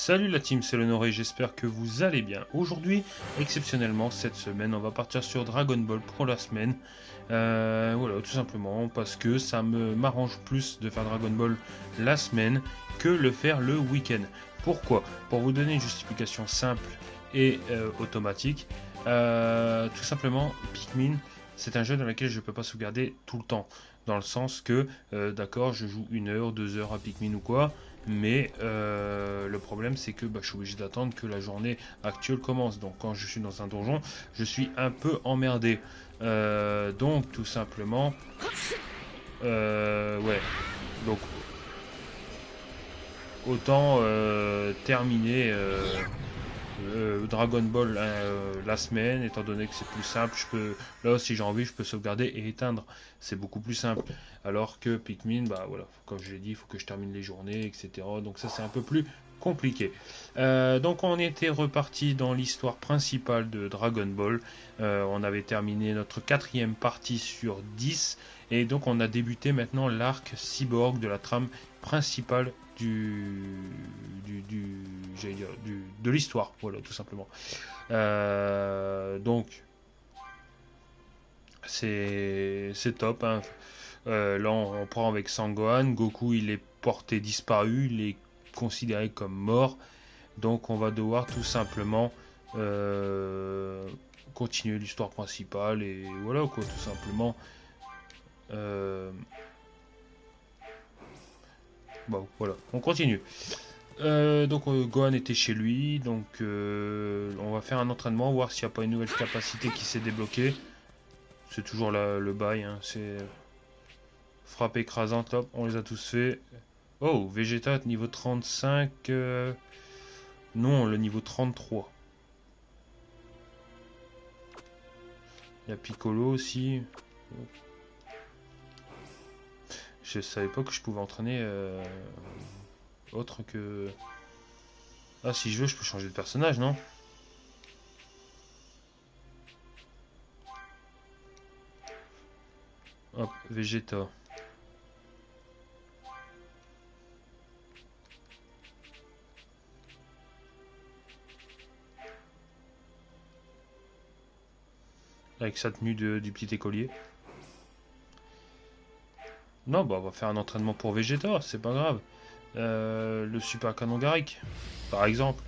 Salut la team, c'est l'Honoré, j'espère que vous allez bien. Aujourd'hui, exceptionnellement, cette semaine, on va partir sur Dragon Ball pour la semaine. Voilà, tout simplement parce que ça m'arrange plus de faire Dragon Ball la semaine que le faire le week-end. Pourquoi? Pour vous donner une justification simple et automatique. Tout simplement, Pikmin, c'est un jeu dans lequel je ne peux pas sauvegarder tout le temps. Dans le sens que, d'accord, je joue 1 heure, 2 heures à Pikmin ou quoi. Mais le problème c'est que je suis obligé d'attendre que la journée actuelle commence. Donc quand je suis dans un donjon, je suis un peu emmerdé. Donc tout simplement, ouais. Donc autant terminer Dragon Ball la semaine, étant donné que c'est plus simple. Là, si j'ai envie, je peux sauvegarder et éteindre. C'est beaucoup plus simple. Alors que Pikmin, bah voilà, comme je l'ai dit, il faut que je termine les journées, etc. Donc ça, c'est un peu plus compliqué. Donc on était reparti dans l'histoire principale de Dragon Ball. On avait terminé notre 4e partie sur 10. Et donc on a débuté maintenant l'arc cyborg de la trame principale de l'histoire, voilà, tout simplement. Donc, c'est top. Hein. Là, on prend avec Sangohan. Goku, il est porté disparu, il est considéré comme mort. Donc, on va devoir tout simplement continuer l'histoire principale et voilà quoi, tout simplement. Bon, voilà, on continue. Donc Gohan était chez lui, donc on va faire un entraînement, voir s'il n'y a pas une nouvelle capacité qui s'est débloquée. C'est toujours le bail, hein. C'est frappe écrasante, hop, on les a tous fait. Oh, Vegeta niveau 35, non, le niveau 33. Il y a Piccolo aussi. Je savais pas que je pouvais entraîner autre que... Ah, si je veux, je peux changer de personnage, non? Hop, Vegeta. Avec sa tenue du petit écolier. Non, bah on va faire un entraînement pour Vegeta, c'est pas grave. Le super canon Garrick, par exemple.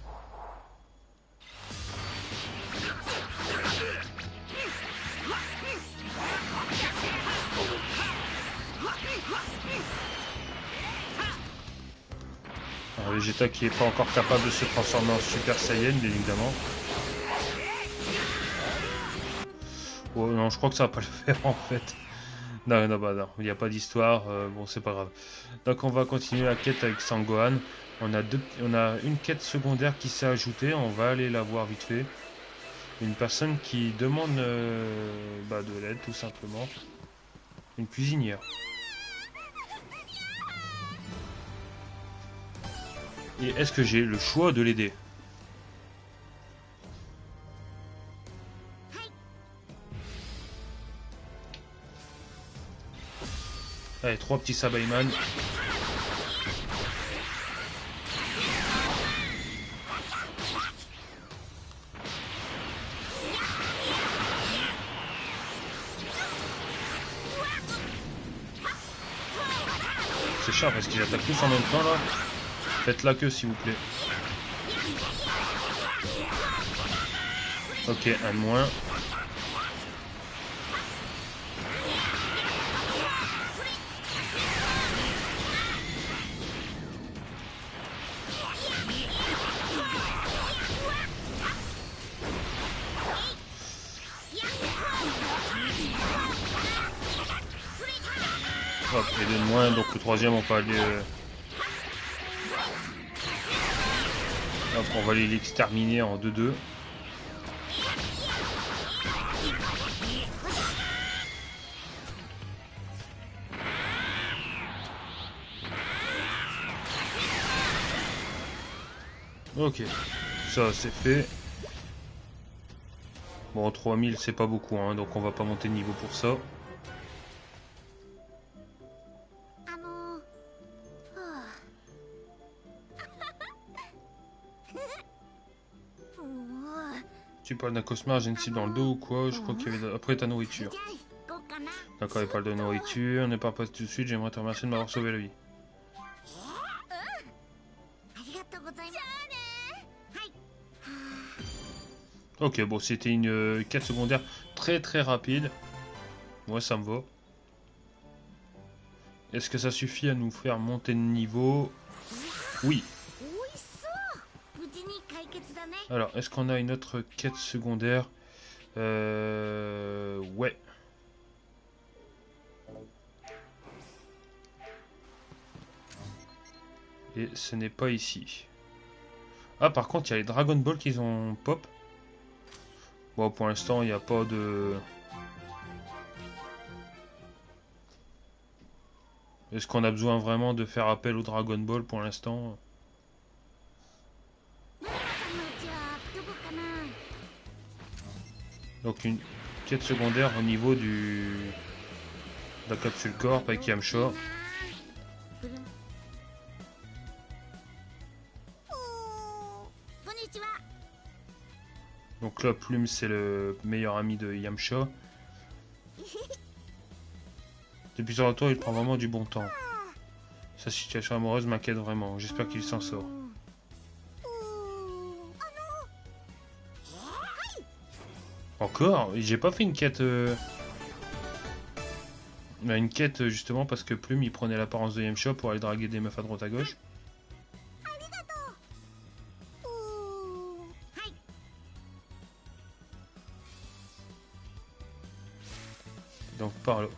Un Vegeta qui n'est pas encore capable de se transformer en Super Saiyan, bien évidemment. Oh non, je crois que ça va pas le faire en fait. Non, non, bah non, il n'y a pas d'histoire, bon c'est pas grave. Donc on va continuer la quête avec Sangohan. On a une quête secondaire qui s'est ajoutée, on va aller la voir vite fait. Une personne qui demande de l'aide tout simplement. Une cuisinière. Et est-ce que j'ai le choix de l'aider? Allez, 3 petits Sabaiman. C'est chiant parce qu'ils attaquent tous en même temps là. Faites la queue s'il vous plaît. Ok, un de moins. Hop, et deux de moins, donc le troisième on peut aller... Hop, on va aller l'exterminer en 2-2. Ok, ça c'est fait. Bon, 3000 c'est pas beaucoup, hein, donc on va pas monter de niveau pour ça. Tu parles d'un cauchemar, j'ai une cible dans le dos ou quoi? Je crois qu'il y avait après ta nourriture. D'accord, il parle de nourriture. Ne pars pas tout de suite, j'aimerais te remercier de m'avoir sauvé la vie. Ok, bon, c'était une quête secondaire très rapide. Moi, ça me va. Est-ce que ça suffit à nous faire monter de niveau? Oui. Alors, est-ce qu'on a une autre quête secondaire? Ouais. Et ce n'est pas ici. Ah, par contre, il y a les Dragon Ball qui ont pop. Bon, pour l'instant, il n'y a pas de... Est-ce qu'on a besoin vraiment de faire appel au Dragon Ball pour l'instant? Donc une quête secondaire au niveau de la capsule corp avec Yamcha. Donc là, Plume, c'est le meilleur ami de Yamcha. Depuis son retour, il prend vraiment du bon temps. Sa situation amoureuse m'inquiète vraiment. J'espère qu'il s'en sort. Encore? J'ai pas fait une quête... Une quête justement parce que Plume, il prenait l'apparence de Yamcha pour aller draguer des meufs à droite à gauche. Donc par là.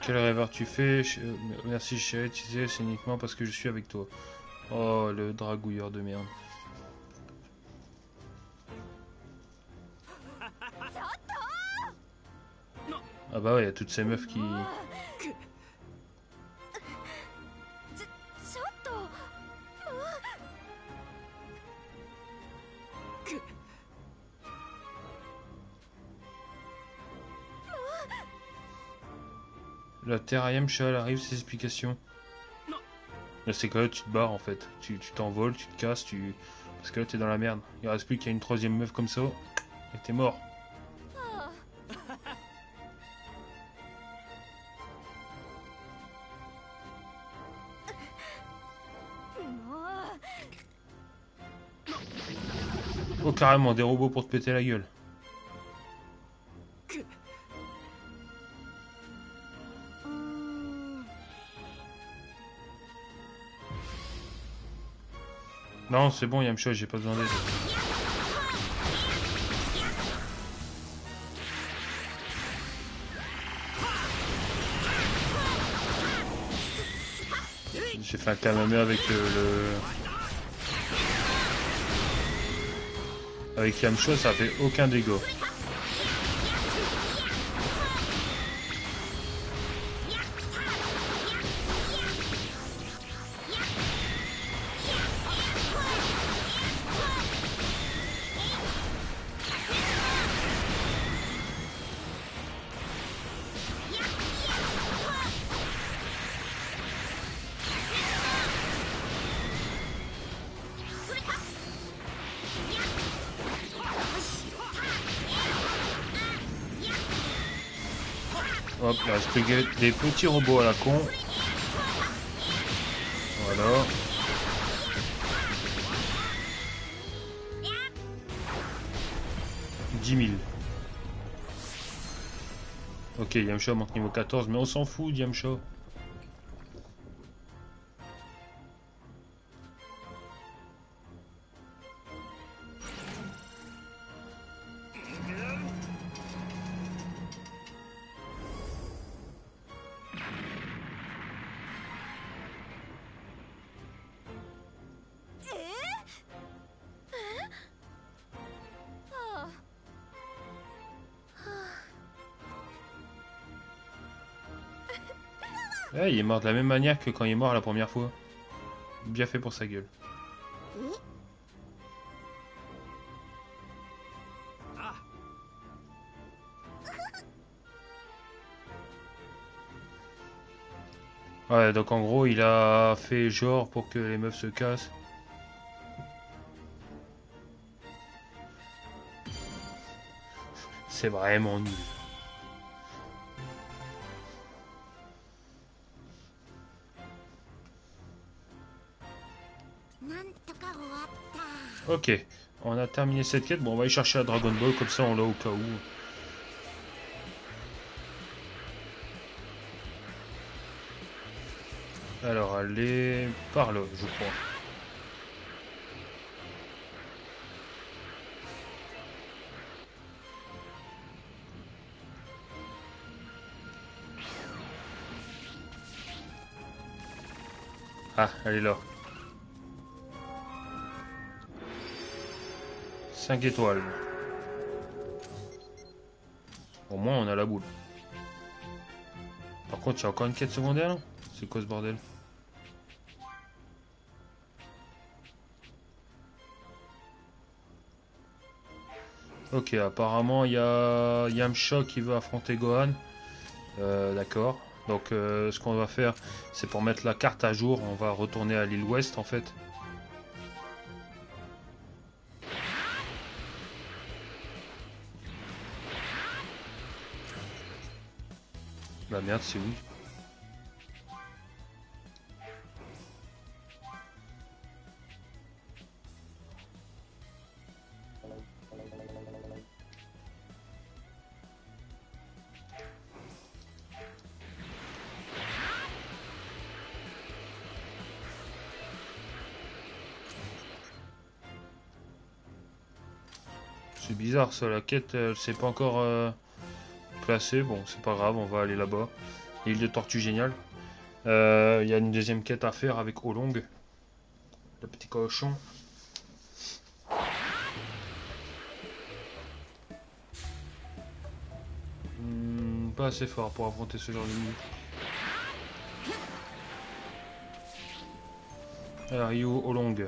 Quel rêve as-tu fait? Merci chérie, tu sais, c'est uniquement parce que je suis avec toi. Oh, le dragouilleur de merde. Ah bah ouais, il y a toutes ces meufs qui... La Terre à Yamcha, elle arrive, ses explications. Là, c'est que là, tu te barres en fait. Tu t'envoles, tu te casses, tu... Parce que là, t'es dans la merde. Il reste plus qu'il y a une troisième meuf comme ça. Et t'es mort. Oh, carrément, des robots pour te péter la gueule. Non, c'est bon, Yamcha, j'ai pas besoin d'aide. J'ai fait un Kamehameha avec Avec Yamcha, ça fait aucun dégât. Hop, il reste plus que des petits robots à la con. Voilà. « 10 000. » Ok, Yamcha monte niveau 14, mais on s'en fout, Yamcha. Ouais, il est mort de la même manière que quand il est mort la première fois. Bien fait pour sa gueule. Ouais, donc en gros, il a fait genre pour que les meufs se cassent. C'est vraiment nul. Ok, on a terminé cette quête. Bon, on va aller chercher la Dragon Ball, comme ça on l'a au cas où. Alors, elle est par là, je crois. Ah, elle est là. 5 étoiles. Au moins, on a la boule. Par contre, il y a encore une quête secondaire là. C'est quoi ce bordel? Ok, apparemment, il y a Yamcha qui veut affronter Gohan. D'accord. Donc, ce qu'on va faire, c'est pour mettre la carte à jour, on va retourner à l'île Ouest en fait. Bah merde, c'est où? C'est bizarre ça, la quête, elle s'est pas encore placée. Bon, c'est pas grave, on va aller là-bas. L'île de Tortue géniale. Il y a une deuxième quête à faire avec Olong, le petit cochon. Pas assez fort pour affronter ce genre d'ennemi. Alors, Ryu Olong.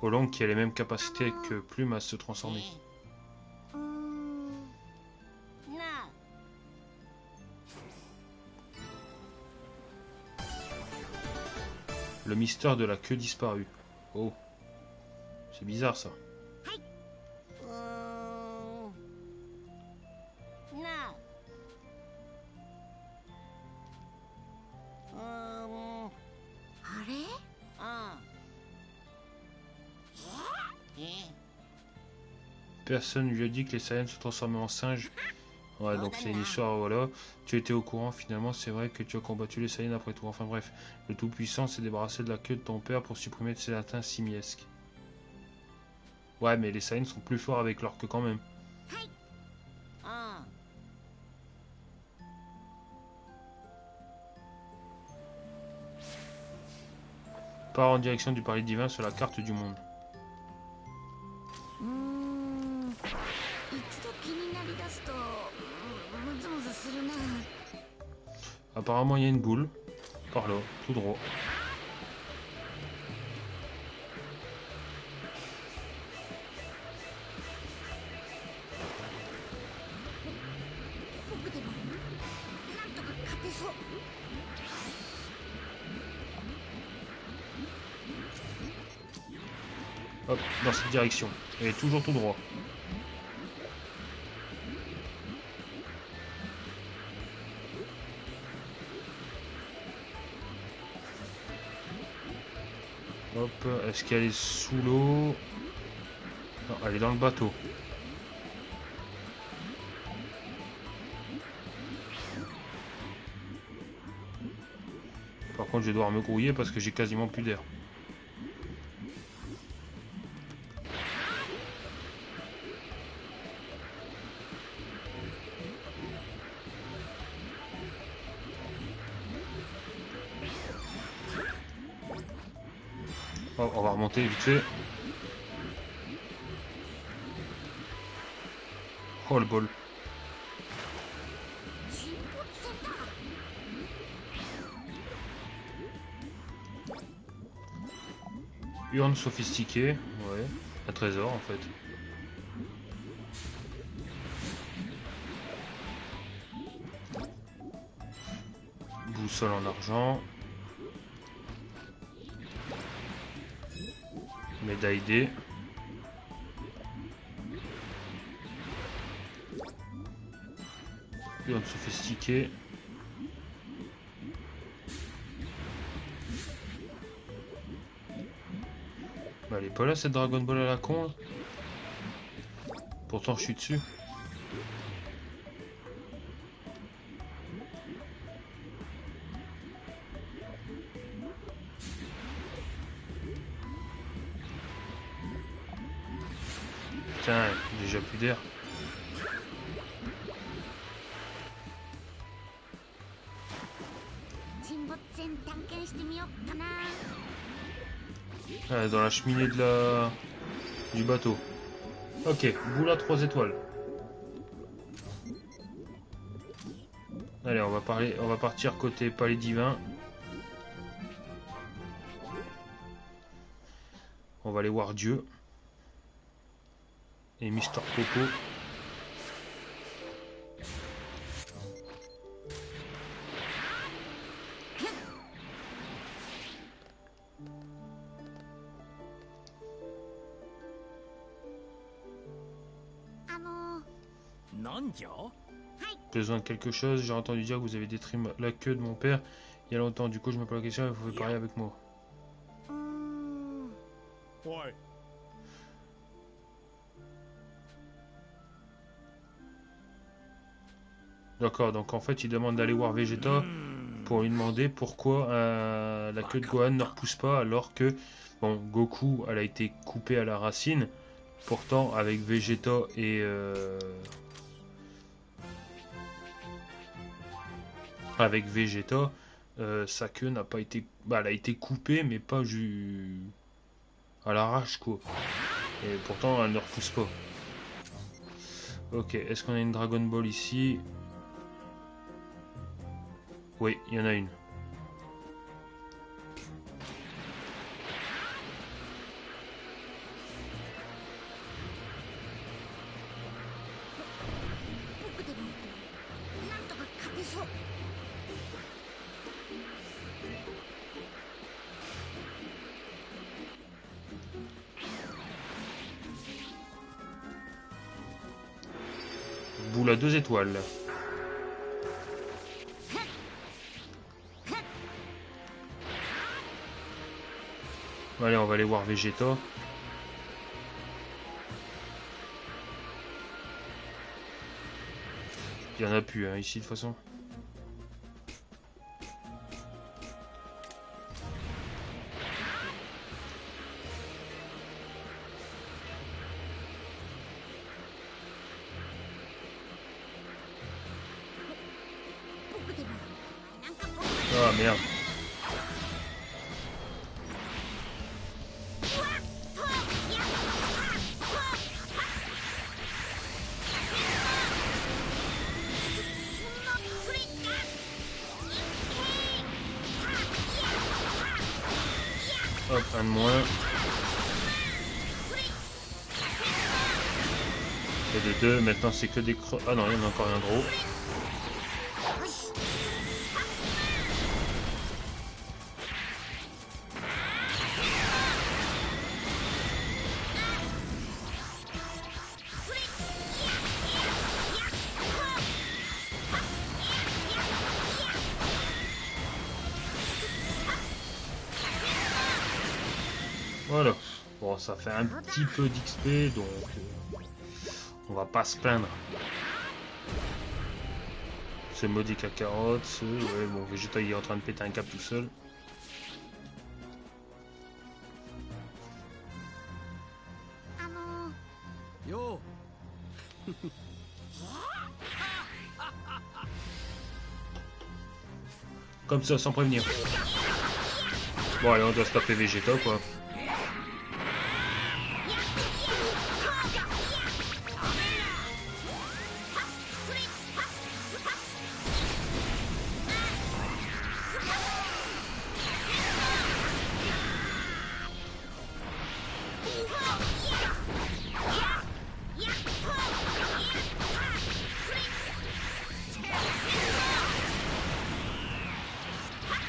Olong qui a les mêmes capacités que Plume à se transformer. Le mystère de la queue disparue. Oh, c'est bizarre ça. Personne lui a dit que les Saiyans se transformaient en singes. Ouais, donc c'est une histoire, voilà. Tu étais au courant, finalement, c'est vrai que tu as combattu les Saiyans après tout. Enfin bref, le Tout-Puissant s'est débarrassé de la queue de ton père pour supprimer ses instincts simiesques. Ouais, mais les Saiyans sont plus forts avec leur queue quand même. Part en direction du Paris divin sur la carte du monde. Apparemment, il y a une boule. Par là, tout droit. Hop, dans cette direction. Et toujours tout droit. Hop, est-ce qu'elle est sous l'eau? Non, elle est dans le bateau. Par contre, je vais devoir me grouiller parce que j'ai quasiment plus d'air. Oh, on va remonter vite fait. Oh le bol. Urne sophistiquée, ouais. Un trésor en fait. Boussole en argent. Médaille D. Urne sophistiquée. Bah, elle est pas là cette Dragon Ball à la con là. Pourtant je suis dessus. Putain, déjà plus d'air. Ah, dans la cheminée du bateau. Ok, boule à 3 étoiles. Allez, on va partir côté palais divin. On va aller voir Dieu. Et Mister Popo. Besoin de quelque chose, j'ai entendu dire que vous avez détruit la queue de mon père il y a longtemps, du coup je me pose la question, vous pouvez parler avec moi. Ouais. D'accord, donc en fait il demande d'aller voir Vegeta pour lui demander pourquoi la queue de Gohan ne repousse pas alors que, bon, Goku elle a été coupée à la racine, pourtant avec Vegeta et... avec Vegeta, sa queue n'a pas été... Bah, elle a été coupée mais pas à l'arrache quoi. Et pourtant elle ne repousse pas. Ok, est-ce qu'on a une Dragon Ball ici? Oui, il y en a une. Boule à 2 étoiles. Allez, on va aller voir Vegeta. Il n'y en a plus hein, ici de toute façon. Ah merde. Hop, un de moins. Et de 2, maintenant c'est que des creux. Ah non, il y en a encore un gros. Voilà. Bon, ça fait un petit peu d'XP, donc on va pas se plaindre. Ce maudit Kakarot, ouais, bon, Vegeta il est en train de péter un câble tout seul. Yo. Comme ça, sans prévenir. Bon, allez, on doit se taper Vegeta, quoi.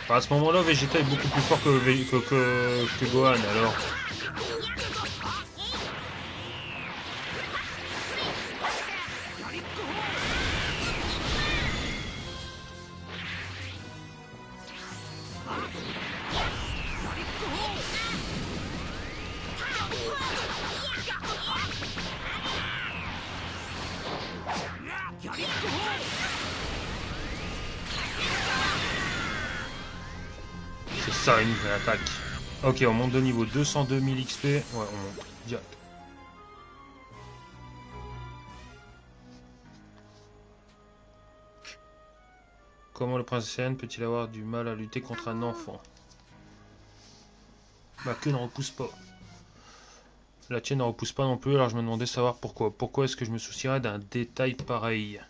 Enfin, à ce moment-là, Vegeta est beaucoup plus fort que Gohan, alors... C'est ça une vraie attaque. Ok, on monte de niveau 202 000 XP. Ouais, on monte direct. Comment le prince Saiyan peut-il avoir du mal à lutter contre un enfant? Ma queue ne repousse pas. La tienne ne repousse pas non plus, alors je me demandais savoir pourquoi. Pourquoi est-ce que je me soucierais d'un détail pareil?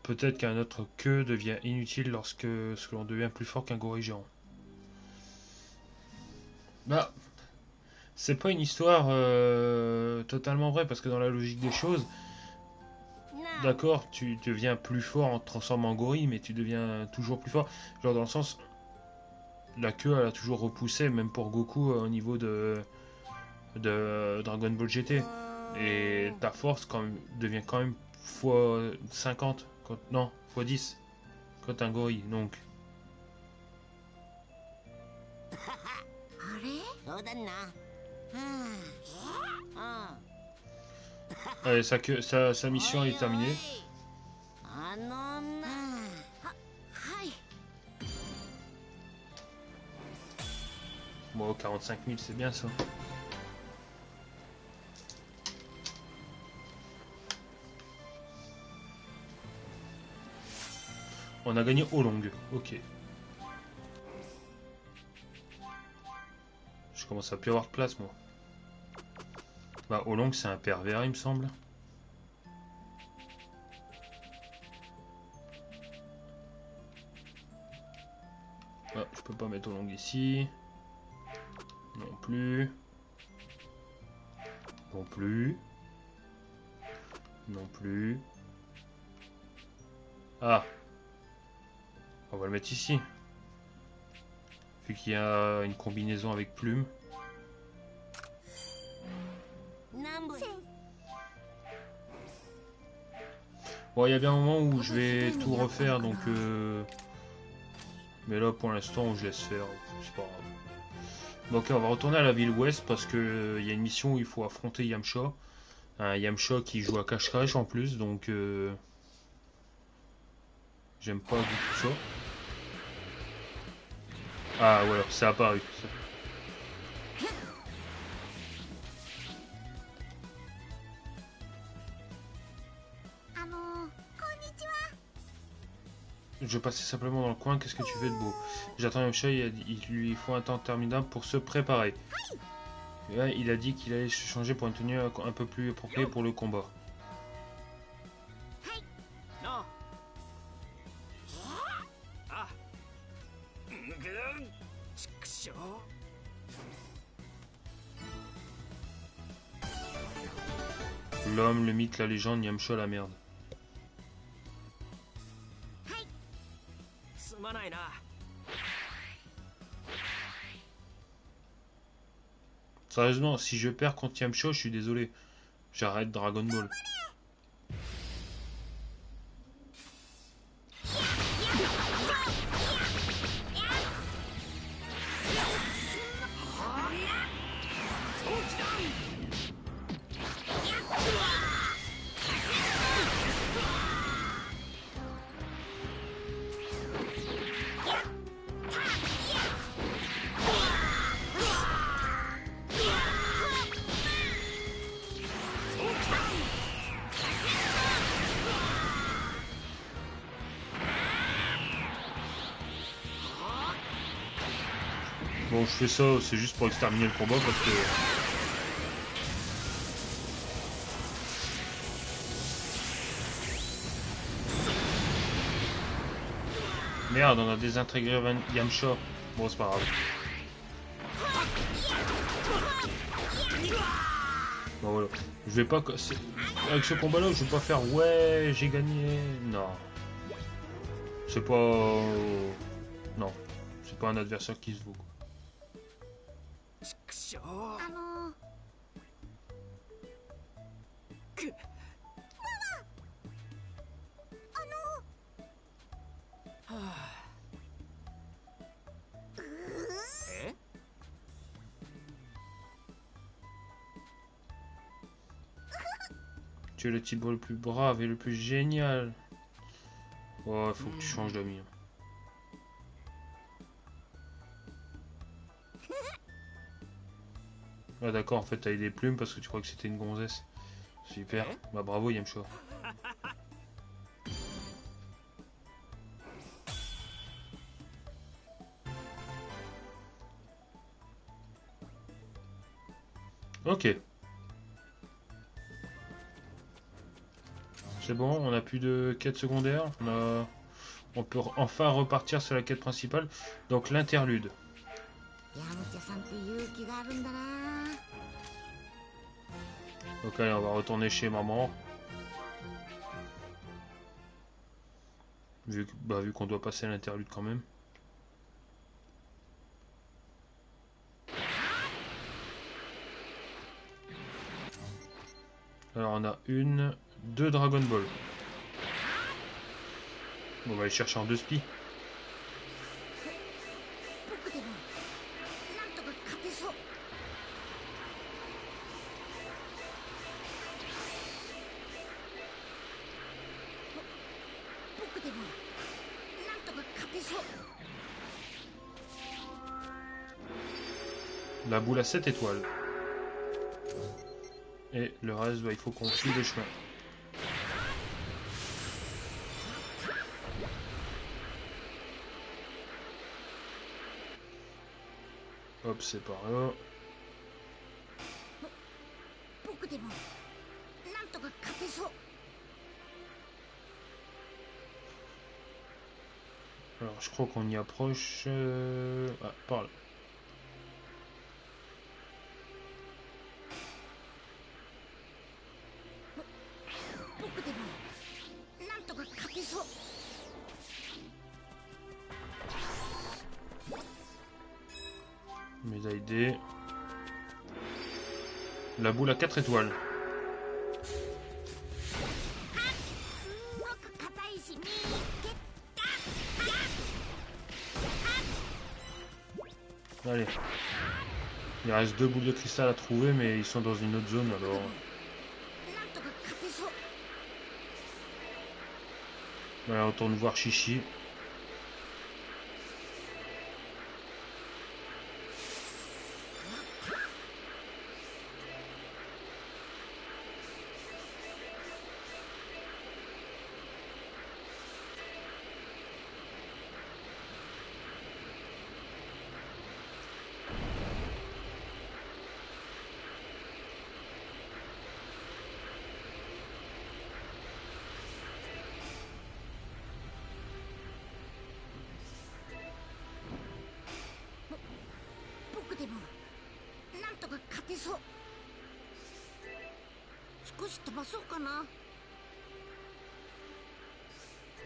Peut-être qu'un autre queue devient inutile lorsque l'on devient plus fort qu'un gorille géant. Bah, c'est pas une histoire totalement vraie, parce que dans la logique des choses, d'accord, tu deviens plus fort en te transformant en gorille, mais tu deviens toujours plus fort. Genre dans le sens, la queue elle a toujours repoussé, même pour Goku au niveau de Dragon Ball GT. Et ta force devient quand même fois 50, non, fois 10 quand t'es un gorille, donc... Allez, sa mission est terminée. Bon, 45 000, c'est bien ça. On a gagné Olong, ok. Je commence à plus avoir de place, moi. Bah, Olong, c'est un pervers, il me semble. Ah, je peux pas mettre Olong ici. Non plus. Non plus. Non plus. Ah. On va le mettre ici. Vu qu'il y a une combinaison avec plume. Bon, il y a bien un moment où je vais tout refaire, donc... Mais là, pour l'instant, je laisse faire. C'est pas grave. Bon, ok, on va retourner à la ville ouest, parce que il y a une mission où il faut affronter Yamcha. Un Yamcha qui joue à cache-cache en plus, donc... J'aime pas du tout ça. Ah, voilà, c'est apparu. Je passais simplement dans le coin, qu'est-ce que tu fais de beau? J'attends Yamcha, il lui faut un temps interminable pour se préparer. Et là, il a dit qu'il allait se changer pour une tenue un peu plus appropriée pour le combat. L'homme, le mythe, la légende, Yamcha la merde. Sérieusement, si je perds contre Yamcha, je suis désolé. J'arrête Dragon Ball. Bon, je fais ça, c'est juste pour exterminer le combat parce que... Merde, on a désintégré Yamcha. Bon, c'est pas grave. Bon voilà. Je vais pas... Avec ce combat-là, je vais pas faire... Ouais, j'ai gagné. Non. C'est pas... Non. C'est pas un adversaire qui se vaut, quoi. ちくしょうくはあえ Tu es le type le plus brave et le plus génial. Oh, il faut que tu changes d'amis. Ah d'accord, en fait t'as eu des plumes parce que tu crois que c'était une gonzesse. Super. Bah bravo Yamcha. Ok. C'est bon, on a plus de quête secondaire. On peut enfin repartir sur la quête principale. Donc l'interlude. ヤムチャさんって勇気があるんだな。 Donc allez, on va retourner chez maman. Vu qu'on doit passer l'interlude quand même. Alors on a deux Dragon Ball. Bon, on va aller chercher en deux spies. 僕でもなんとか勝てそう。僕でもなんとか勝てそう。 La boule à 7 étoiles. Et le reste, il faut qu'on suive le chemin. Hop, c'est par là. 僕でもなんとか勝てそう。 Alors, je crois qu'on y approche. Ah, par là. 僕でもなんとか勝てそう。 Médaille D. La boule à 4 étoiles. すんごく硬いし見つけた。 Allez. Il reste deux boules de cristal à trouver, mais ils sont dans une autre zone alors. なんとか勝てそう。 Voilà, on retourne voir Chichi.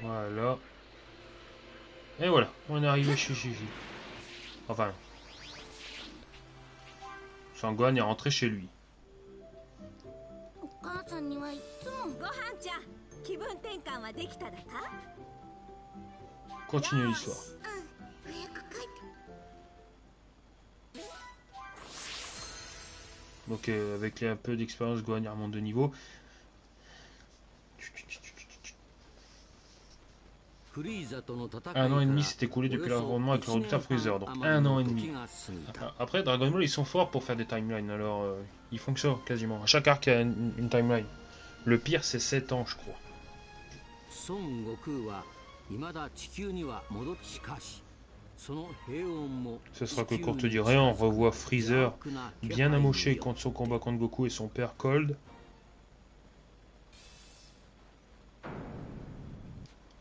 Voilà. Et voilà, on est arrivé chez Chichi. Enfin, Sangwan est rentré chez lui. お母さんにはいつも。ごはんちゃん、気分転換はできただか？ Continue l'histoire. うん、早く帰って。 Donc avec un peu d'expérience, Gohan il remonte de niveau. Un an et demi s'est écoulé depuis l'affrontement avec le redoutable Freezer, donc un an et demi. Après, Dragon Ball, ils sont forts pour faire des timelines, alors ils font que ça, quasiment. À chaque arc, il y a une timeline. Le pire, c'est 7 ans, je crois. Ce sera que courte durée, on revoit Freezer bien amoché contre son combat contre Goku et son père Cold.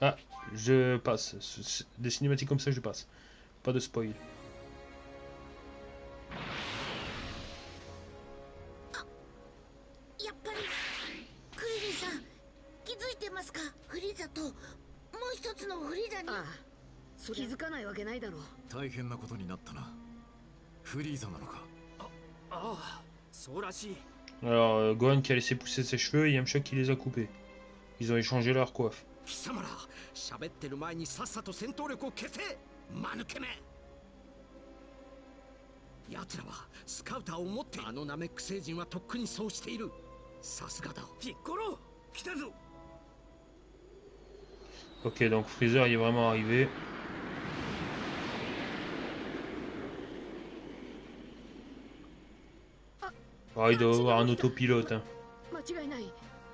Ah, je passe. Des cinématiques comme ça, je passe. Pas de spoil. 気づかないわけないだろう。大変なことになったな。フリーザなのか。ああ、そうらしい。Alors, Gohan qui a laissé pousser ses cheveux et Yamcha qui les a coupés. Ils ont échangé leur coiffe. 貴様ら、喋ってる前にさっさと戦闘力を消せ。間抜けめ。奴らはスカウターを持ってあのナメック星人はとっくにそうしている。さすがだ。ピッコロ、来たぞ。Ok, donc Freezer il est vraiment arrivé. Ah, il doit avoir un autopilote. Hein. 間違いない。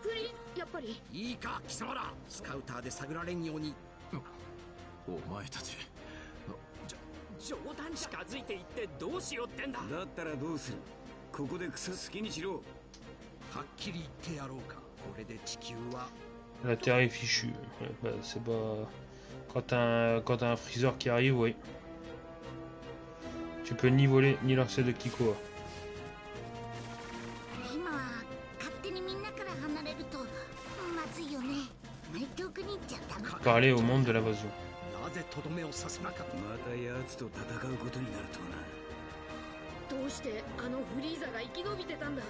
フリー、やっぱり。いいか、貴様ら。スカウターで探られんように。お前たち。冗談近づいていってどうしようってんだ。だったらどうする。ここで草好きにしろ。はっきり言ってやろうか。これで地球は。La Terre est fichue. Ouais, bah, c'est pas... Quand t'as un Freezer qui arrive, oui. Tu peux ni voler ni lancer de Kiko. 今は勝手にみんなから離れるとまずいよね。遠くに行っちゃダメ。 Parler au monde de l'invasion. なぜとどめを刺さなかった。また奴と戦うことになるとはな。どうしてあのフリーザが生き延びてたんだ。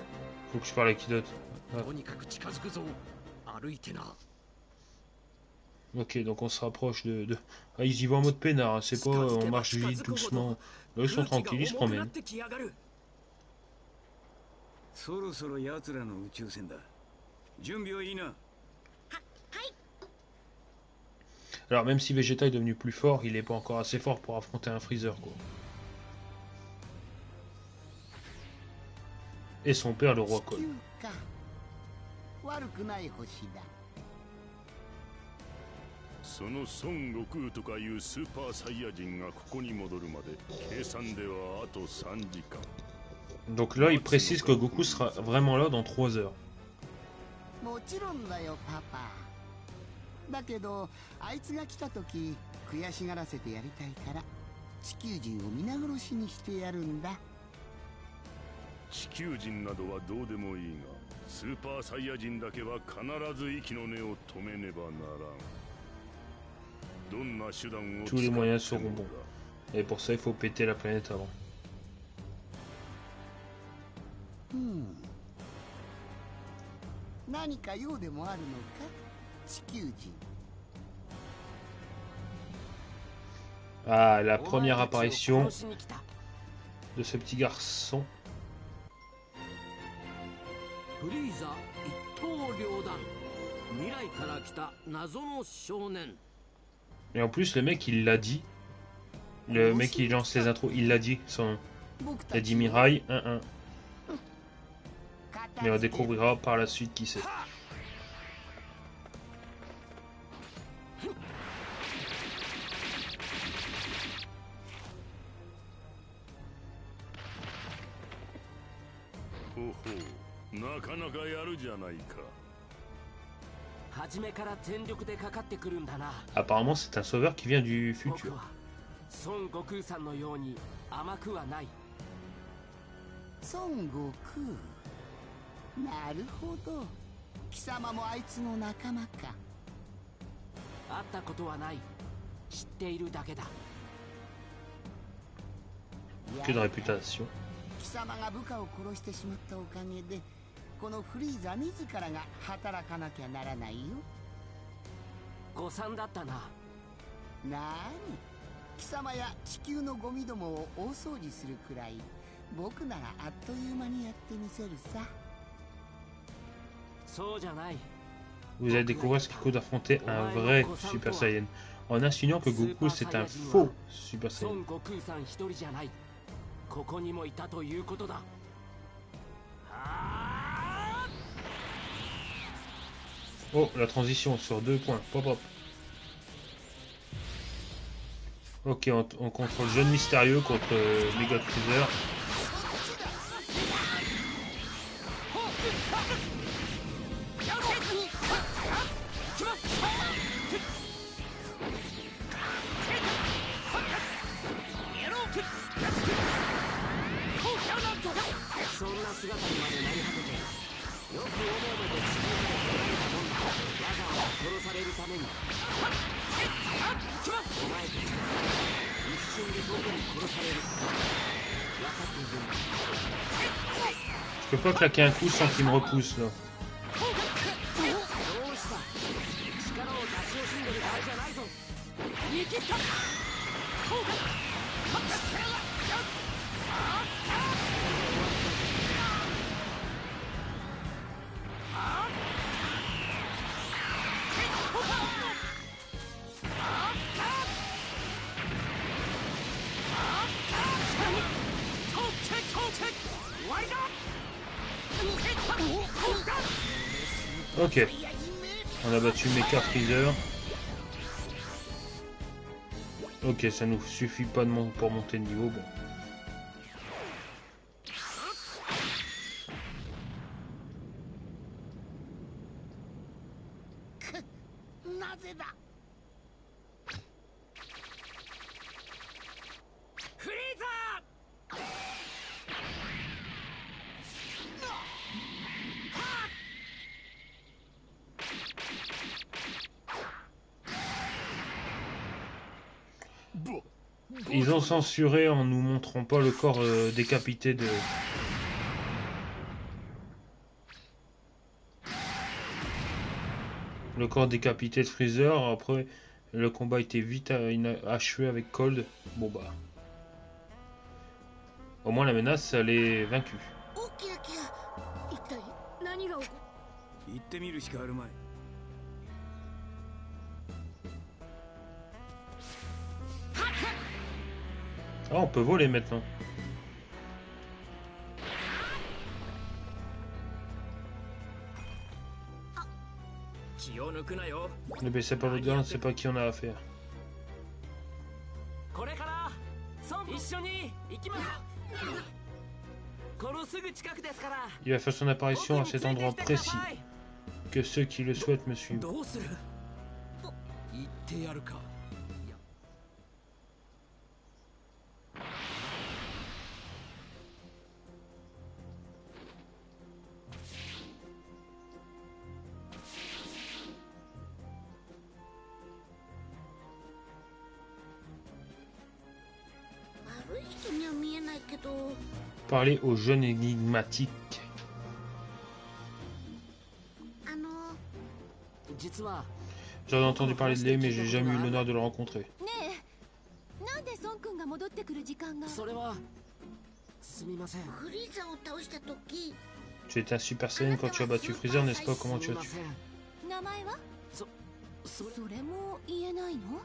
Faut que je parle à Kidot. Ah. とにかく近づくぞ。歩いてな。 Ok, donc on se rapproche de... Ah, ils y vont en mode peinard, hein, c'est pas on marche vite, doucement. Là, ils sont tranquilles, ils se promènent. そろそろ奴らの宇宙船だ。準備はいいな。Alors, même si Vegeta est devenu plus fort, il est pas encore assez fort pour affronter un Freezer, quoi. Et son père, le roi Cole. 悪くない星だ。その孫悟空とかいうスーパーサイヤ人がここに戻るまで計算ではあと3時間。 Donc là, il précise que Goku sera vraiment là dans 3 heures. もちろんだよパパ。だけどあいつが来た時悔しがらせてやりたいから地球人を皆殺しにしてやるんだ。地球人などはどうでもいいが、スーパーサイヤ人だけは必ず息の根を止めねばならん。どんな手段を使 Tous les っても moyens seront だ。 bons. Et pour ça, il faut péter la planète avant. 何か用でもあるのか地球人。 Ah, la première apparition de ce petit garçon. フリーザ一刀両断。未来から来た謎の少年。 Et en plus, le mec, il l'a dit. Le mec qui lance les intros, il l'a dit. Son nom. Il a dit Mirai 1-1. Mais on découvrira par la suite qui c'est. Oh oh, なかなかやるじゃないか。 初めから全力でかかってくるんだな。 Apparemment, c'est un sauveur qui vient du 僕 futur. は孫悟空さんのように甘くはない。孫悟空。なるほど。貴様もあいつの仲間か。会ったことはない。知っているだけだ。 Que de réputation. 貴様が部下を殺してしまったおかげでこのフリーザ自らが働かなきゃならないよ。誤算だったな。なーに、貴様や地球のゴミどもを大掃除するくらい僕ならあっという間にやってみせるさ。そうじゃない。 Vous allez découvrir ce qu'il faut d'affronter un vrai Super Saiyan. En insinuant que Goku c'est un faux Super 孫 Saiyan. 悟空さん一人じゃない。ここにもいたということだ。 Oh, la transition sur 2 points. Pop hop. Ok, on contrôle Jeune Mystérieux contre Mega Freezer. 殺されるためにお前たち一瞬で僕に殺される。分かっているんだ。 Je peux pas claquer un coup sans qu'il me repousse là. どうした。力を出し惜しんでる場合じゃないぞ。見切った。Ok. On a battu Mecha Freezer. Ok, ça nous suffit pas pour monter de niveau. Bon. なぜだ。フリーザIls ont censuré en nous montrant pas le corps décapité de... Le corps décapité de Freezer. Après, le combat était vite achevé avec Cold. Bon bah... Au moins la menace, elle est vaincue. オキアキア、一体何が起こ行ってみるしかあるまい。 Ah, on peut voler maintenant. 気を抜くなよ。 Ne baissez pas votre garde, c'est pas qui on a affaire. これから一緒に行きます。このすぐ近くですから。 Il va faire son apparition à cet endroit précis. Que ceux qui le souhaitent me suivent. どうする？言ってやるか。 悪い人には見えないけど。 Parler aux jeunes énigmatiques. 実は J'en ai entendu parler de lui, mais j'ai jamais eu l'honneur de le rencontrer. ねえ、なんで孫くんが戻ってくる時間が。それはすみません。フリーザを倒した時。 Tu étais un Super Saiyan quand tu as battu Freezer, n'est-ce pas? Comment tu as tué? 名前は？それも言えないの？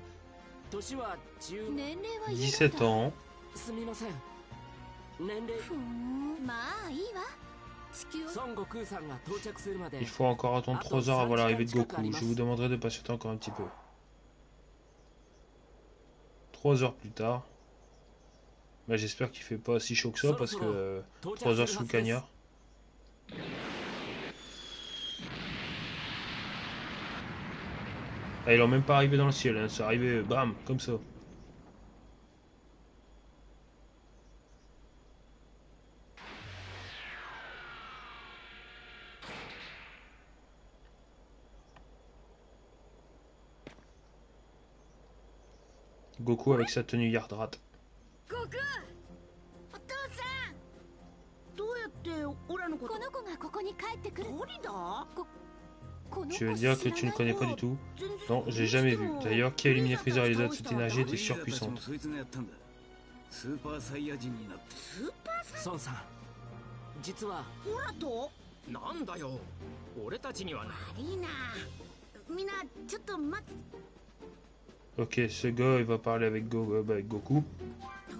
年は10年齢は言えないんだ。17 ans. すみません。年齢ふーん、まあいいわ。地球を。孫悟空さんが到着するまで。 Il faut encore attendre 3 heures avant l'arrivée de Goku. Je vous demanderai de patienter encore un petit peu. 3 heures plus tard. Bah, j'espère qu'il fait pas si chaud que ça parce que 3 heures sous le cagnard. Ah, ils l'ont même pas arrivé dans le ciel, hein. C'est arrivé bam, comme ça. Goku avec sa tenue Yardrat. 悟空。お父さん。どうやってオラのこと。この子がここに帰ってくる。ゴリラ？この子 Tu veux dire que tu ne connais pas du tout? Non, j'ai jamais vu. D'ailleurs, qui a éliminé Freezer et les autres? Cette énergie était surpuissante. そいつがやったんだ。スーパーサイヤ人になって。スーパーサイ孫さん、実はオラと？なんだよ。俺たちにはな。悪いな。みんなちょっと待って。 Ok, ce gars, il va parler avec, avec Goku.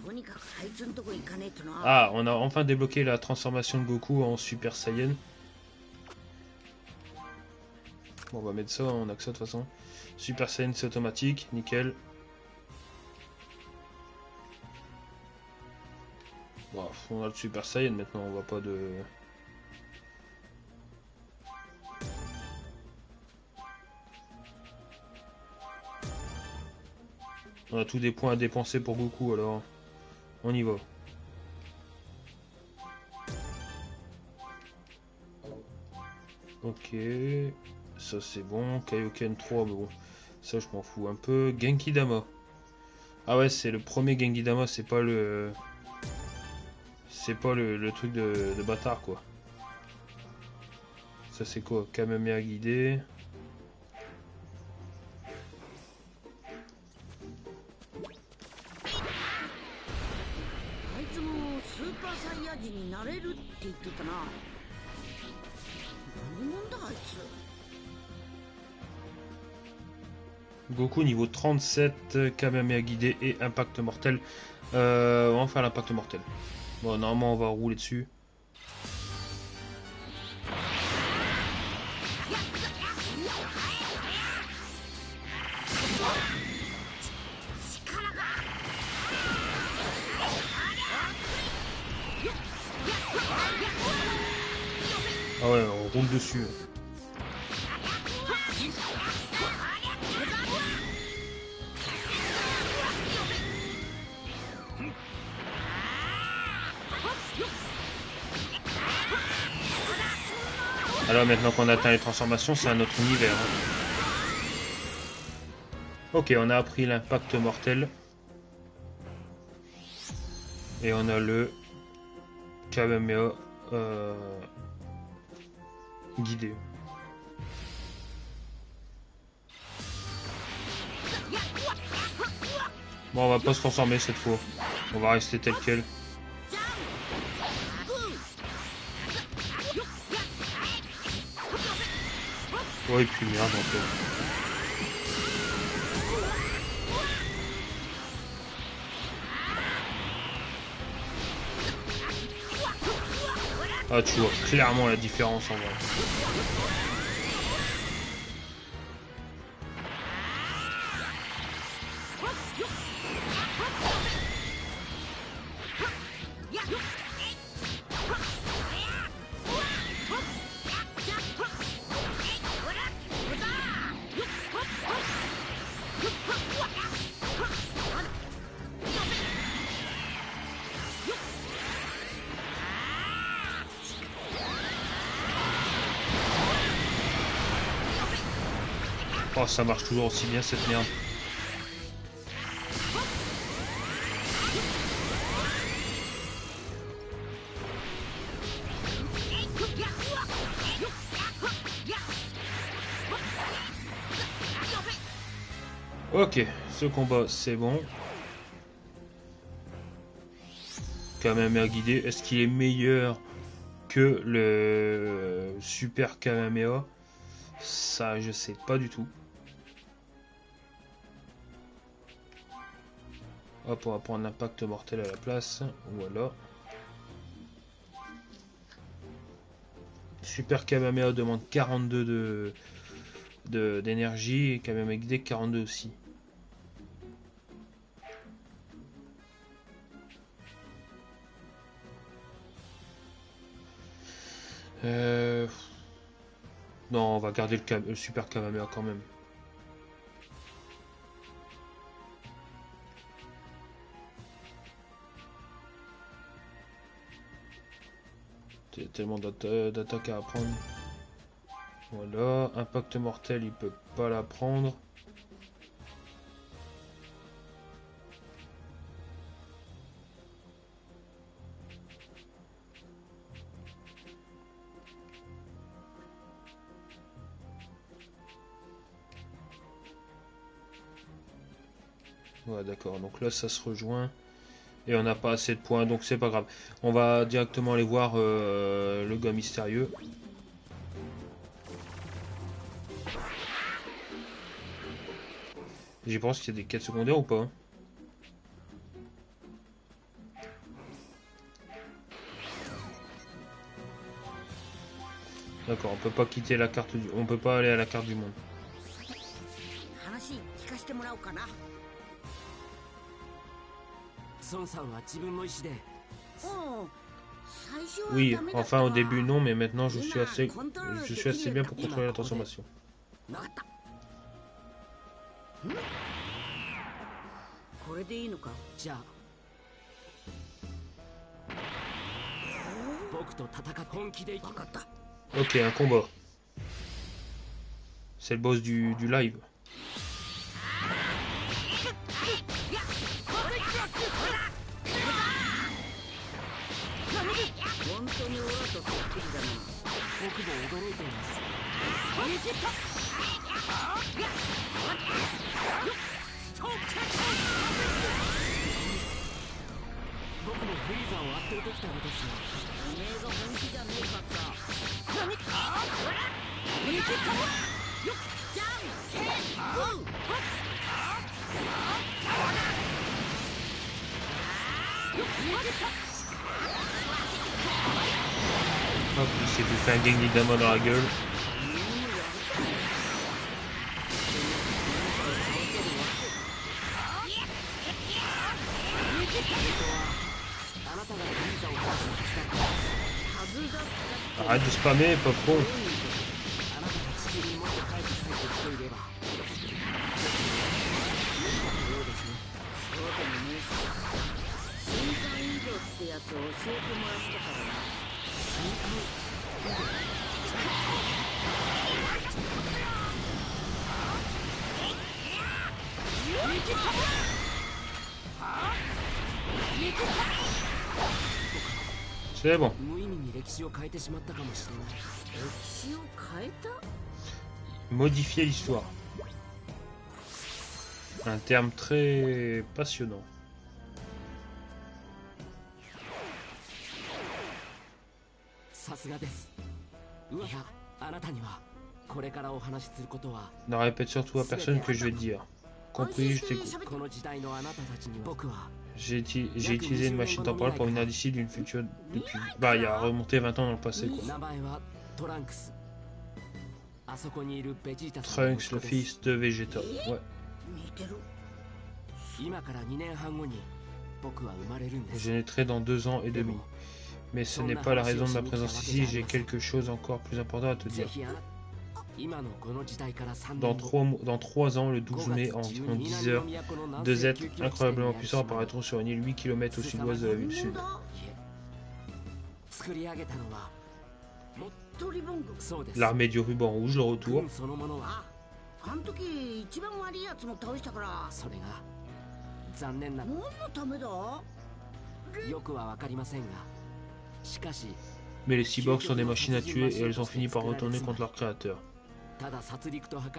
とにかくあいつのとこ行かねえとな。 Ah, on a enfin débloqué la transformation de Goku en Super Saiyan. Bon, on va mettre ça, on a que ça de toute façon. Super Saiyan, c'est automatique, nickel. Bon, on a le Super Saiyan maintenant, on va pas de... On a tous des points à dépenser pour Goku, alors on y va. Ok. ça c'est bon. Kaioken 3, mais bon, ça je m'en fous un peu. Genki Dama. Ah ouais, c'est le premier Genki Dama, c'est pas le... C'est pas le truc de bâtard, quoi. Ça c'est quoi? Kamehameha guidé. Goku niveau 37, Kamehameha guidé et impact mortel. On va faire l'impact mortel. Bon, normalement on va rouler dessus. Ah ouais, on roule dessus. Alors maintenant qu'on a atteint les transformations, c'est un autre univers. Ok, on a appris l'impact mortel. Et on a le Kamehameha guidé. Bon, on va pas se transformer cette fois. On va rester tel quel. Ouais, et puis merde en fait. Ah, tu vois clairement la différence en vrai. Oh, ça marche toujours aussi bien cette merde. Ok, ce combat c'est bon. Kamehameha guidé, est-ce qu'il est meilleur que le Super Kamehameha? Ça, je sais pas du tout. Hop, on va prendre l'impact mortel à la place. Voilà. Super Kamehameha demande 42 d'énergie et Kamehameha guidé 42 aussi. Non, on va garder le Super Kamehameha quand même. Tellement d'attaques à apprendre. Voilà, impact mortel, il peut pas la prendre. Ouais, d'accord, donc là ça se rejoint. Et on n'a pas assez de points, donc c'est pas grave. On va directement aller voir le gars mystérieux. J'y pense qu'il y a des quêtes secondaires ou pas? D'accord, on peut pas quitter la carte du... On peut pas aller à la carte du monde. Oui, enfin au début non, mais maintenant je suis assez bien pour contrôler la transformation. Ok, un combat. C'est le boss du live. 本当にオラとそっくりだな。僕も驚いています。僕もフリーザーを割ってる時ためですよ。おめえが本気じゃねえかった。何か振り切ったよっじゃんけんグー Hop, il s'est bouffé un Genghidama dans la gueule. Arrête de spammer, pas con. C'est bon. Modifier l'histoire. Un terme très passionnant. Ne répète surtout à personne que je vais te dire. Compris, je t'écoute. J'ai utilisé une machine temporelle pour venir d'ici d'une future depuis... Bah, il y a remonté 20 ans dans le passé, quoi. Trunks, le fils de Vegeta. Ouais. Je naîtrai dans 2 ans et demi. Mais ce n'est pas la raison de ma présence ici, j'ai quelque chose encore plus important à te dire. Dans 3 ans, le 12 mai, à environ 10 heures, 2 êtres incroyablement puissants apparaîtront sur une île 8 km au sud-ouest de la ville sud. L'armée du ruban rouge, le retour. Mais les cyborgs sont des machines à tuer et elles ont fini par retourner contre leur créateur.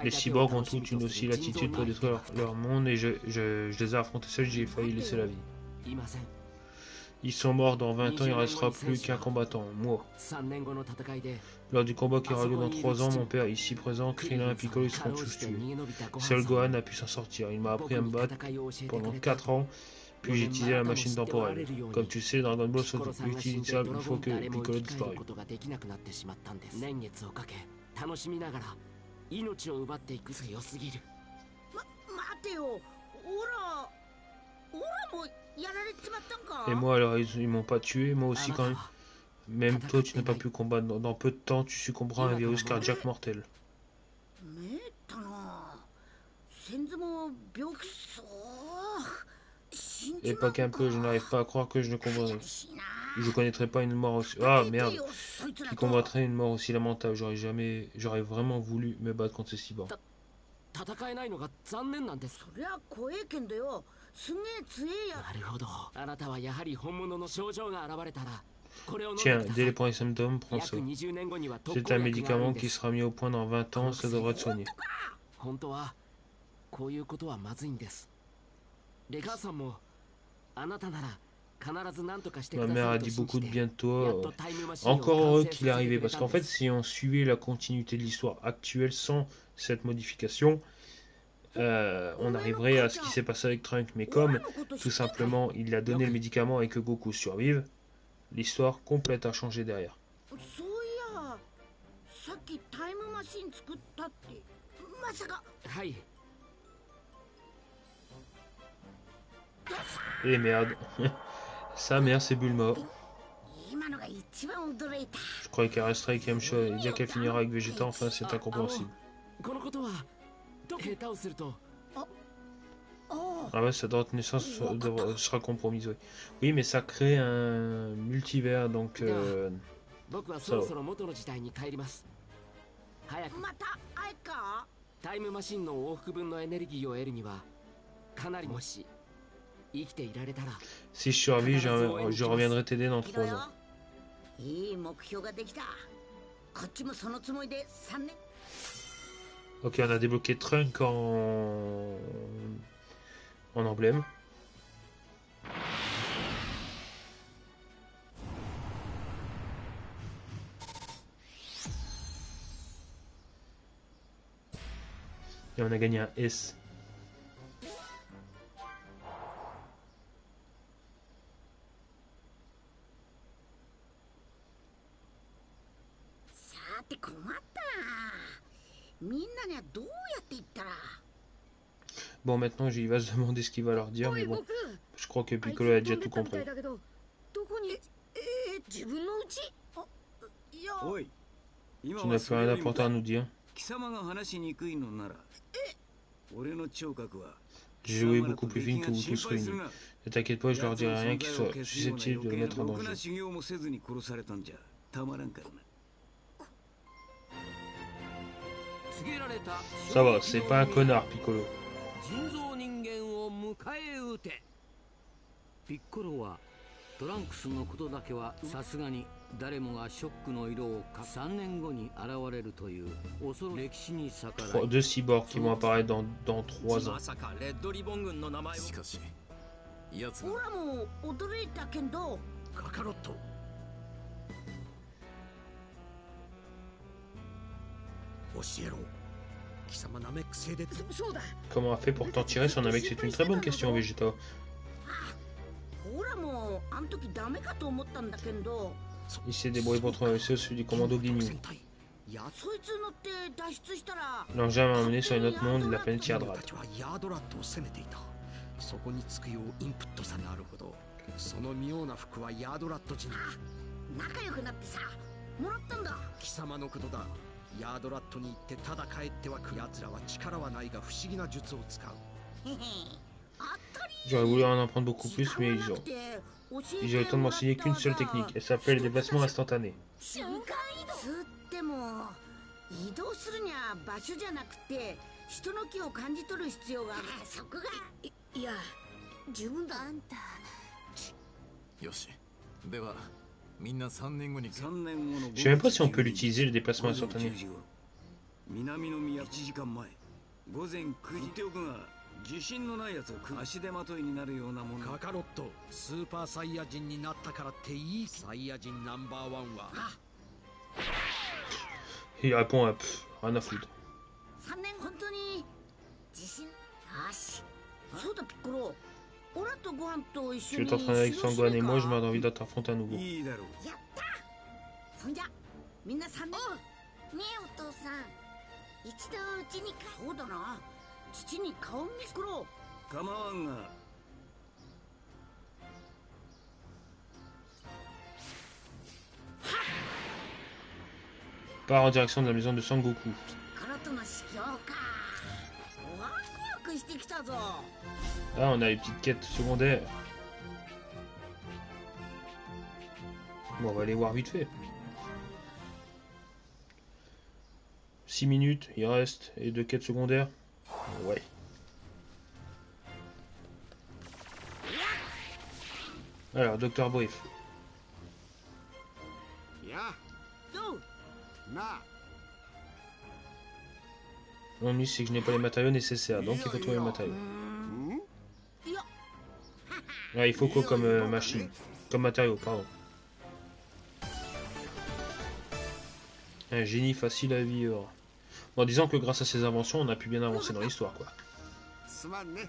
Les cyborgs ont toute une aussi latitude pour détruire leur monde et je les ai affrontés seuls, j'ai failli laisser la vie. Ils sont morts, dans 20 ans il ne restera plus qu'un combattant, moi. Lors du combat qui aura lieu dans 3 ans, mon père ici présent, Krillin et Piccolo seront tous tués. Seul Gohan a pu s'en sortir, il m'a appris à me battre pendant 4 ans, puis j'ai utilisé la machine temporelle. Comme tu sais, Dragon Ball sont utilisables une fois que Piccolo disparaît. Et moi alors ils m'ont pas tué, moi aussi quand même. Même toi tu n'as pas pu combattre, dans peu de temps tu succomberas à un virus cardiaque mortel. Et pas qu'un peu, je n'arrive pas à croire que je ne connaîtrais pas une mort aussi... Ah merde, qui combattrait une mort aussi lamentable, j'aurais vraiment voulu me battre contre ces cyborgs. Tiens, dès les premiers symptômes, prends ça. C'est un médicament qui sera mis au point dans 20 ans, ça devrait te soigner. Ma mère a dit beaucoup de bien de toi. Encore heureux qu'il est arrivé, parce qu'en fait, si on suivait la continuité de l'histoire actuelle sans cette modification, on arriverait à ce qui s'est passé avec Trunks. Mais comme, tout simplement, il a donné le médicament et que Goku survive, l'histoire complète a changé derrière. Et merde. Sa mère, c'est Bulma. Je croyais qu'elle resterait avec Yamcha et dire qu'elle finira avec Vegeta, enfin c'est incompréhensible. Ah ouais, sa date de naissance sera compromise, oui. Oui, mais ça crée un multivers, donc... ça va. タイムマシンの往復分のエネルギーを得るにはかなりもし生きていられたら Si je survis, je reviendrai t'aider dans 3 ans. いい目標ができた。こっちもそのつもりで3年。 Ok, on a débloqué Trunk en emblème. Et on a gagné un S. Bon, maintenant, il va se demander ce qu'il va leur dire, mais bon, je crois que Piccolo a déjà tout compris. おい、 Tu n'as plus rien d'important à nous dire. 貴様が話しにくいのなら、俺の聴覚は J'ai joué beaucoup plus vite que vous tous réunis. Ne t'inquiète pas, je leur dirai rien qui soit susceptible de le mettre en danger. Ça va, c'est pas un connard, Piccolo. 人造人間を迎え撃て。ピッコロはトランクスのことだけはさすがに誰もがショックの色を3年後に現れるという恐ろ歴史に逆らい Deux cyborgs qui vont apparaître dans 3 ans. まさかレッドリボン軍の名前をしかし奴オがラも驚いたけど、カカロット 教えろ。貴様ナメック星でそうだ。 Comment on a fait pour t'en tirer sur Namek? C'est une très bonne question, Vegeta. オラもあの時ダメかと思ったんだけど、 Il s'est débrouillé pour trouver celui du commando Ginyu. そいつ乗って脱出したら、 L'engin m'a emmené sur un autre monde, la planète Yardrat. たちはヤードラットを攻めていた。そこにつくようインプットさ。なるほど。その妙な服はヤードラット人。仲良くなってさ、もらったんだ。貴様のことだ。ヤードラットに行ってただ帰ってはく奴らは力はないが不思議な術を使う。 J'aurais voulu en apprendre beaucoup plus, mais ils ont eu le temps de m'enseigner qu'une seule technique. Elle s'appelle le déplacement instantané. 瞬間移動でも移動するには場所じゃなくて人の気を感じ取る必要がある。そこがいや十分だ。あんたよしではみんな3年後に 3年後の Je sais même pas si on peut l'utiliser, le déplacement instantané. 南の宮1時間前午前9時っておくが自信のないやつを足手まといになるようなもの。カカロット、スーパーサイヤ人になったからっていい。サイヤ人ナンバーワンは Il répond à rien à foutre. 3年本当に自信。よし。そうだピッコロ。オラとご飯と一 Tu 緒 veux に t'entraîner avec Sangwan et moi, je m'en ai envie de t'affronter à nouveau. いいだろう。やったそんじゃみんな3年。ねえお父さん一度うちにそうだな父に顔見せろ。構わんが Part en direction de la maison de Sangoku. カラとの修行か。ワクワクしてきたぞ。 Ah, on a les petites quêtes secondaires. Bon, on va aller voir vite fait. 6 minutes, il reste. Et 2 quêtes secondaires. Ouais. Alors, Dr. Brief. やどう な L'ennui, c'est que je n'ai pas les matériaux nécessaires, donc il faut trouver les matériaux. いや Ah, il faut quoi comme machine? Comme matériaux, pardon. Un génie facile à vivre. Bon, disons que grâce à ces inventions, on a pu bien avancer dans l'histoire, quoi. すまんね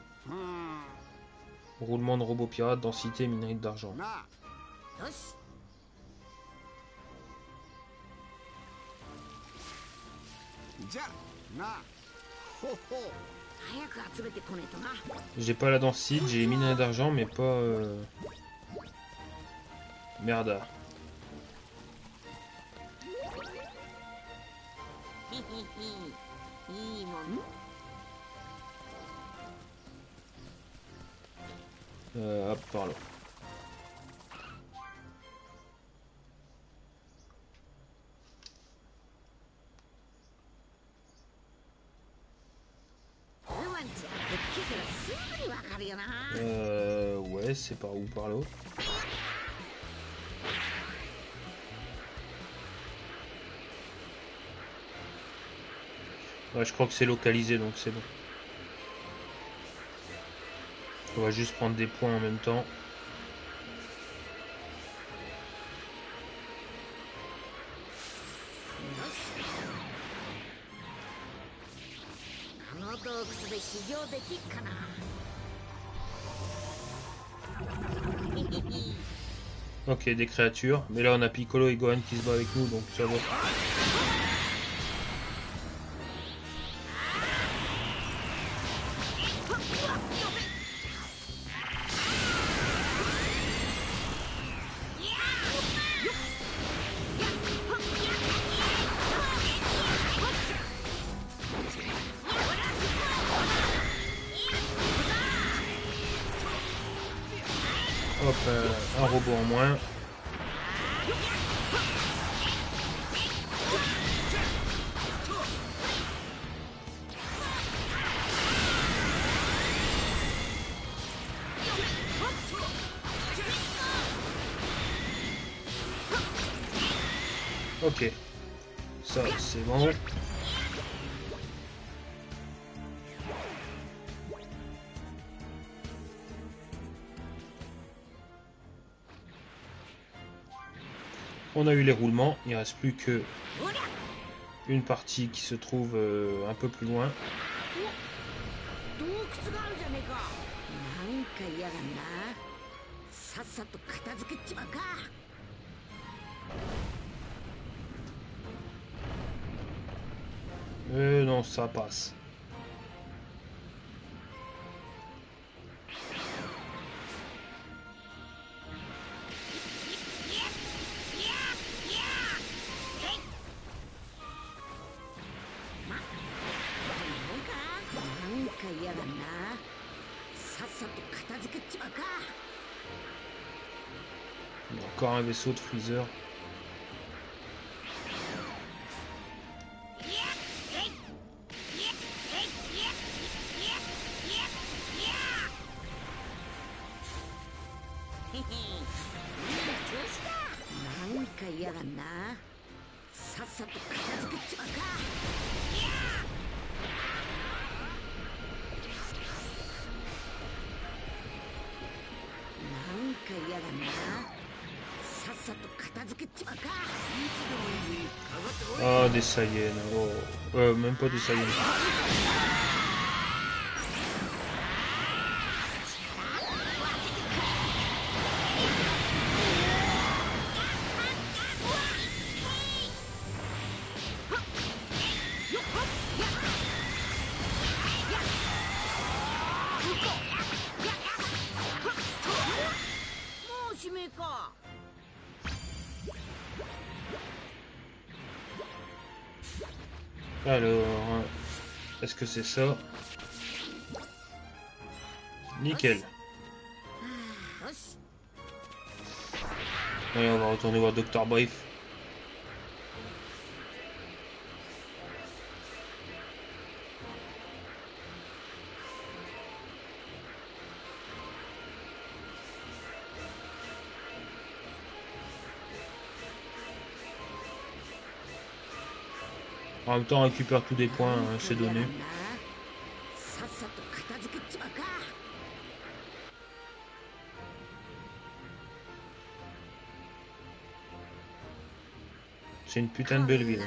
Roulement de robots pirates, densité, minerie d'argent. なよし じゃなほほ早く集めてこねえとな。 J'ai pas la densité, j'ai les minerais d'argent, mais pas... Merda. ひひひいいもん。 Hop, par là. Ouais, c'est par où? Par là. Ouais, je crois que c'est localisé, donc c'est bon. On va juste prendre des points en même temps. Ok, des créatures. Mais là, on a Piccolo et Gohan qui se battent avec nous, donc ça va. Hop, un robot en moins. Ok, ça c'est bon. On a eu les roulements, il ne reste plus que une partie qui se trouve un peu plus loin. Non, ça passe. Encore un vaisseau de Freezer. Ah, des Saiyans. Oh. Même pas des Saiyans. Alors, est-ce que c'est ça? Nickel. Allez, on va retourner voir Dr. Brief. En même temps, on récupère tous des points, hein, c'est donné. C'est une putain de belle ville.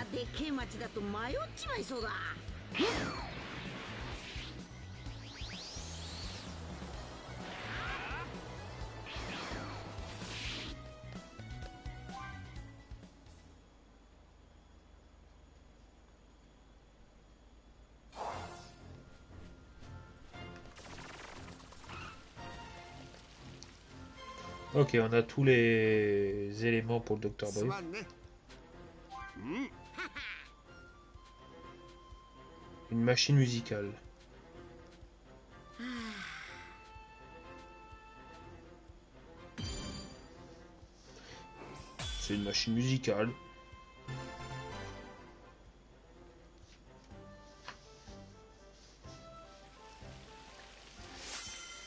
Ok, on a tous les éléments pour le Dr. Brief. Une machine musicale. C'est une machine musicale.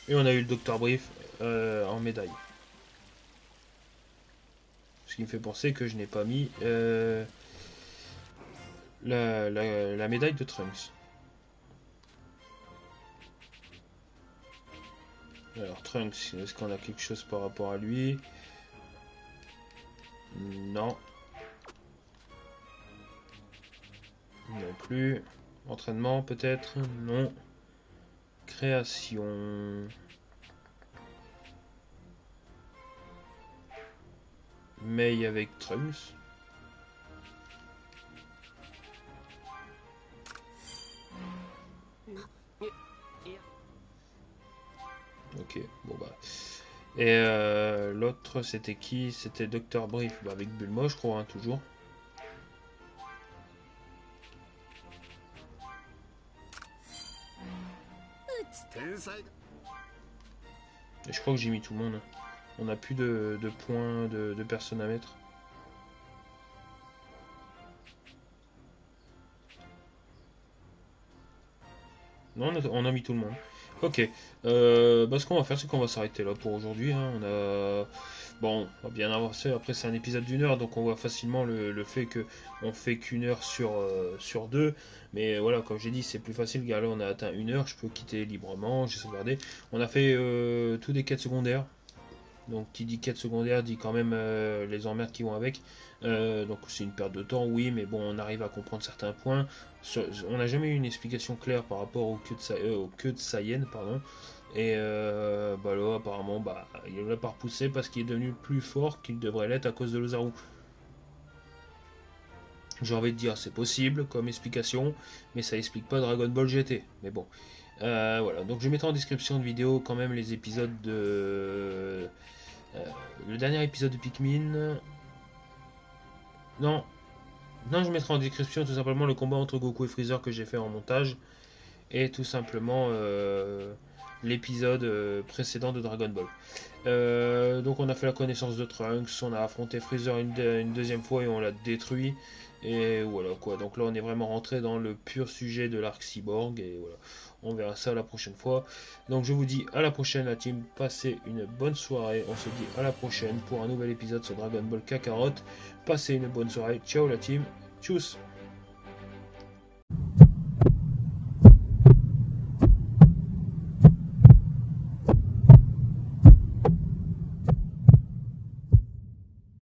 Et on a eu le Dr. Brief en médaille. Ce qui me fait penser que je n'ai pas mis la médaille de Trunks. Alors Trunks, est-ce qu'on a quelque chose par rapport à lui? Non. Non plus. Entraînement peut-être? Non. Création. Mei avec Trunks. Ok, bon bah. Et l'autre c'était qui? C'était Dr. Brief, bah, avec Bulma je crois, hein, toujours. Et je crois que j'ai mis tout le monde. On n'a plus de points de personnes à mettre. Non, on a mis tout le monde. Ok. Bah, ce qu'on va faire, c'est qu'on va s'arrêter là pour aujourd'hui. Hein. On a... Bon, on va bien avancer. Après, c'est un épisode d'1 heure, donc on voit facilement le fait que on fait qu'une heure sur deux. Mais voilà, comme j'ai dit, c'est plus facile. Car là, on a atteint 1 heure. Je peux quitter librement. J'ai sauvegardé. On a fait tous des quêtes secondaires. Donc, qui dit quête secondaire dit quand même les emmerdes qui vont avec. Donc, c'est une perte de temps, oui, mais bon, on arrive à comprendre certains points. On n'a jamais eu une explication claire par rapport au queue de Saiyan, pardon. Et bah là, apparemment, bah, il l'a pas repoussé parce qu'il est devenu plus fort qu'il devrait l'être à cause de l'Ozaru. J'ai envie de dire, c'est possible comme explication, mais ça explique pas Dragon Ball GT. Mais bon, voilà. Donc, je mettrai en description de vidéo quand même les épisodes de. Le dernier épisode de Pikmin. Non, je mettrai en description tout simplement le combat entre Goku et Freezer que j'ai fait en montage. Et tout simplement l'épisode précédent de Dragon Ball. Donc on a fait la connaissance de Trunks, on a affronté Freezer une deuxième fois et on l'a détruit. Et voilà quoi, donc là on est vraiment rentré dans le pur sujet de l'arc cyborg. Et voilà, on verra ça la prochaine fois. Donc je vous dis à la prochaine la team, passez une bonne soirée. On se dit à la prochaine pour un nouvel épisode sur Dragon Ball Kakarot. Passez une bonne soirée, ciao la team, tchuss.